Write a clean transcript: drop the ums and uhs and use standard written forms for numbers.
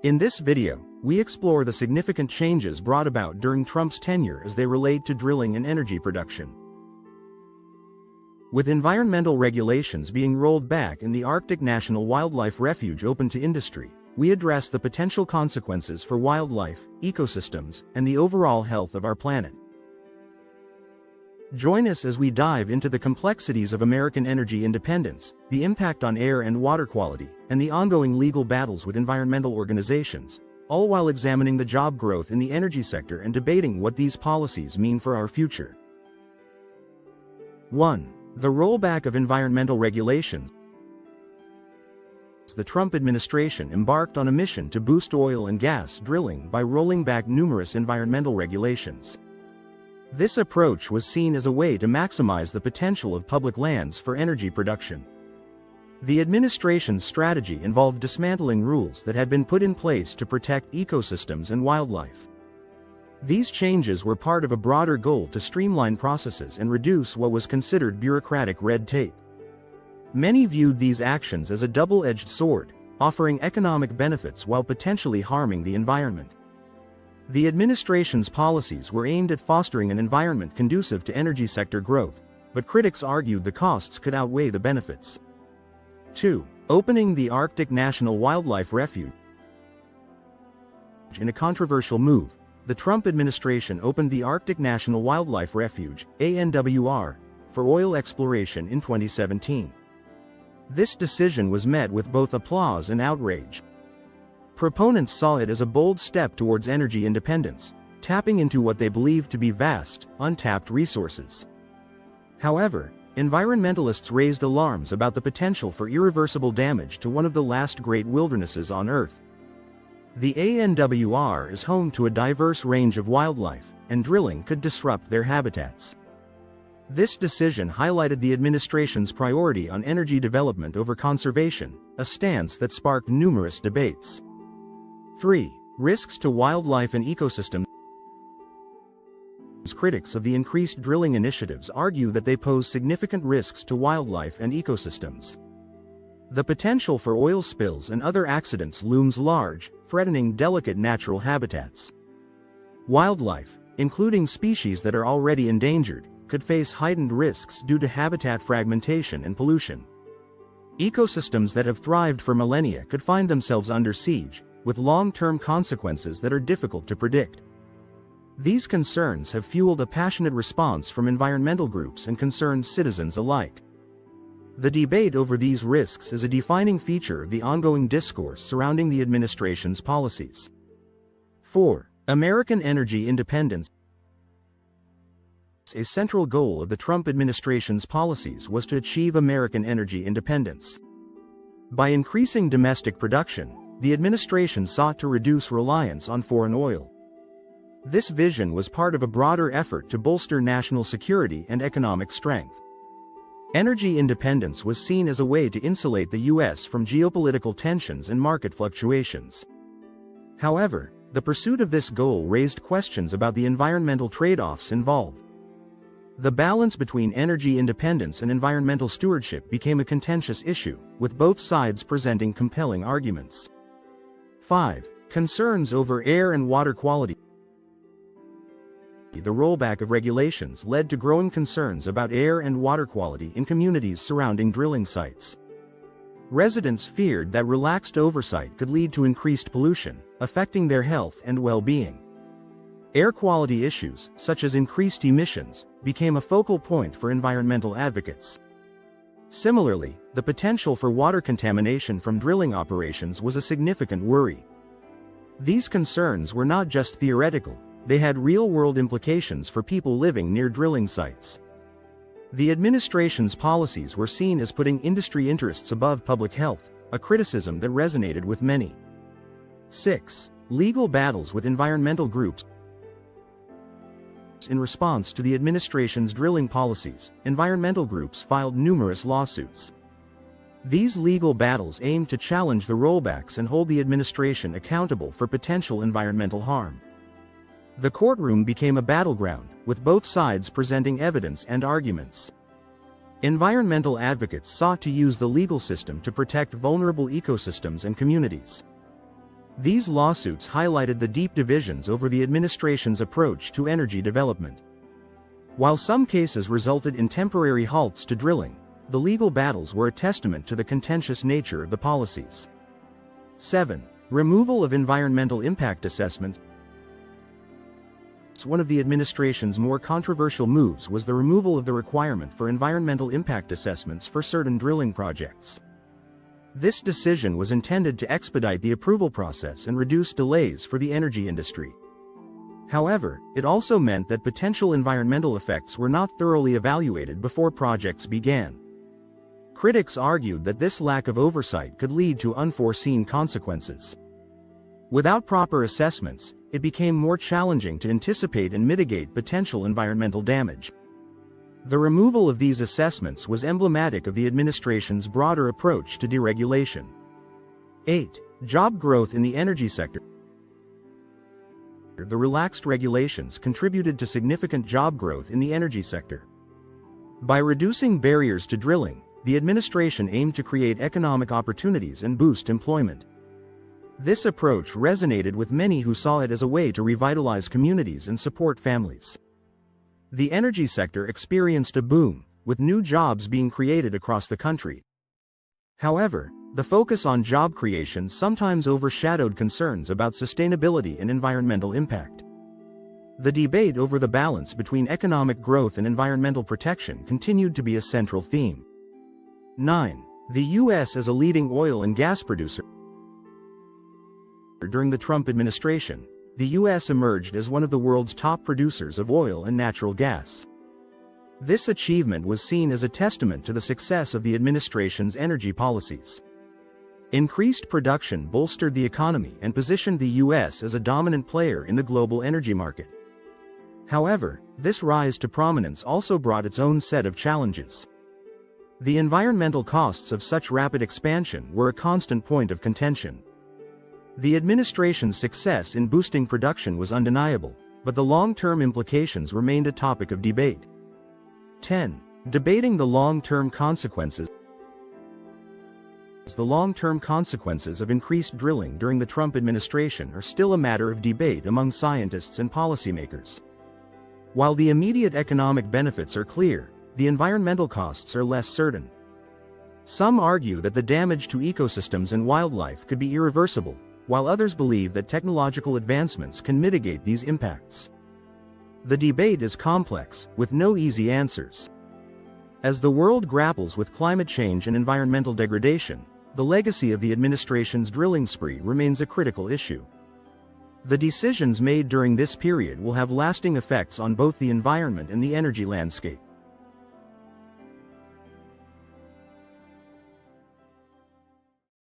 In this video, we explore the significant changes brought about during Trump's tenure as they relate to drilling and energy production. With environmental regulations being rolled back and the Arctic National Wildlife Refuge open to industry, we address the potential consequences for wildlife, ecosystems, and the overall health of our planet. Join us as we dive into the complexities of American energy independence, the impact on air and water quality, and the ongoing legal battles with environmental organizations, all while examining the job growth in the energy sector and debating what these policies mean for our future. 1. The rollback of environmental regulations. The Trump administration embarked on a mission to boost oil and gas drilling by rolling back numerous environmental regulations. This approach was seen as a way to maximize the potential of public lands for energy production. The administration's strategy involved dismantling rules that had been put in place to protect ecosystems and wildlife. These changes were part of a broader goal to streamline processes and reduce what was considered bureaucratic red tape. Many viewed these actions as a double-edged sword, offering economic benefits while potentially harming the environment. The administration's policies were aimed at fostering an environment conducive to energy sector growth, but critics argued the costs could outweigh the benefits. 2. Opening the Arctic National Wildlife Refuge. In a controversial move, the Trump administration opened the Arctic National Wildlife Refuge, ANWR, for oil exploration in 2017. This decision was met with both applause and outrage. Proponents saw it as a bold step towards energy independence, tapping into what they believed to be vast, untapped resources. However, environmentalists raised alarms about the potential for irreversible damage to one of the last great wildernesses on Earth. The ANWR is home to a diverse range of wildlife, and drilling could disrupt their habitats. This decision highlighted the administration's priority on energy development over conservation, a stance that sparked numerous debates. 3. Risks to wildlife and ecosystems. Critics of the increased drilling initiatives argue that they pose significant risks to wildlife and ecosystems. The potential for oil spills and other accidents looms large, threatening delicate natural habitats. Wildlife, including species that are already endangered, could face heightened risks due to habitat fragmentation and pollution. Ecosystems that have thrived for millennia could find themselves under siege, with long-term consequences that are difficult to predict. These concerns have fueled a passionate response from environmental groups and concerned citizens alike. The debate over these risks is a defining feature of the ongoing discourse surrounding the administration's policies. 4. American energy independence. A central goal of the Trump administration's policies was to achieve American energy independence. By increasing domestic production, the administration sought to reduce reliance on foreign oil. This vision was part of a broader effort to bolster national security and economic strength. Energy independence was seen as a way to insulate the U.S. from geopolitical tensions and market fluctuations. However, the pursuit of this goal raised questions about the environmental trade-offs involved. The balance between energy independence and environmental stewardship became a contentious issue, with both sides presenting compelling arguments. 5. Concerns over air and water quality. The rollback of regulations led to growing concerns about air and water quality in communities surrounding drilling sites. Residents feared that relaxed oversight could lead to increased pollution, affecting their health and well-being. Air quality issues, such as increased emissions, became a focal point for environmental advocates. Similarly, the potential for water contamination from drilling operations was a significant worry. These concerns were not just theoretical, they had real-world implications for people living near drilling sites. The administration's policies were seen as putting industry interests above public health, a criticism that resonated with many. 6. Legal battles with environmental groups. In response to the administration's drilling policies, environmental groups filed numerous lawsuits. These legal battles aimed to challenge the rollbacks and hold the administration accountable for potential environmental harm. The courtroom became a battleground, with both sides presenting evidence and arguments. Environmental advocates sought to use the legal system to protect vulnerable ecosystems and communities. These lawsuits highlighted the deep divisions over the administration's approach to energy development. While some cases resulted in temporary halts to drilling, the legal battles were a testament to the contentious nature of the policies. 7. Removal of environmental impact assessments. One of the administration's more controversial moves was the removal of the requirement for environmental impact assessments for certain drilling projects. This decision was intended to expedite the approval process and reduce delays for the energy industry. However, it also meant that potential environmental effects were not thoroughly evaluated before projects began. Critics argued that this lack of oversight could lead to unforeseen consequences. Without proper assessments, it became more challenging to anticipate and mitigate potential environmental damage. The removal of these assessments was emblematic of the administration's broader approach to deregulation. 8. Job growth in the energy sector. The relaxed regulations contributed to significant job growth in the energy sector. By reducing barriers to drilling, the administration aimed to create economic opportunities and boost employment. This approach resonated with many who saw it as a way to revitalize communities and support families. The energy sector experienced a boom, with new jobs being created across the country. However, the focus on job creation sometimes overshadowed concerns about sustainability and environmental impact. The debate over the balance between economic growth and environmental protection continued to be a central theme. 9. The U.S. as a leading oil and gas producer. During the Trump administration, the U.S. emerged as one of the world's top producers of oil and natural gas. This achievement was seen as a testament to the success of the administration's energy policies. Increased production bolstered the economy and positioned the U.S. as a dominant player in the global energy market. However, this rise to prominence also brought its own set of challenges. The environmental costs of such rapid expansion were a constant point of contention. The administration's success in boosting production was undeniable, but the long-term implications remained a topic of debate. 10. Debating the long-term consequences. The long-term consequences of increased drilling during the Trump administration are still a matter of debate among scientists and policymakers. While the immediate economic benefits are clear, the environmental costs are less certain. Some argue that the damage to ecosystems and wildlife could be irreversible, while others believe that technological advancements can mitigate these impacts. The debate is complex, with no easy answers. As the world grapples with climate change and environmental degradation, the legacy of the administration's drilling spree remains a critical issue. The decisions made during this period will have lasting effects on both the environment and the energy landscape.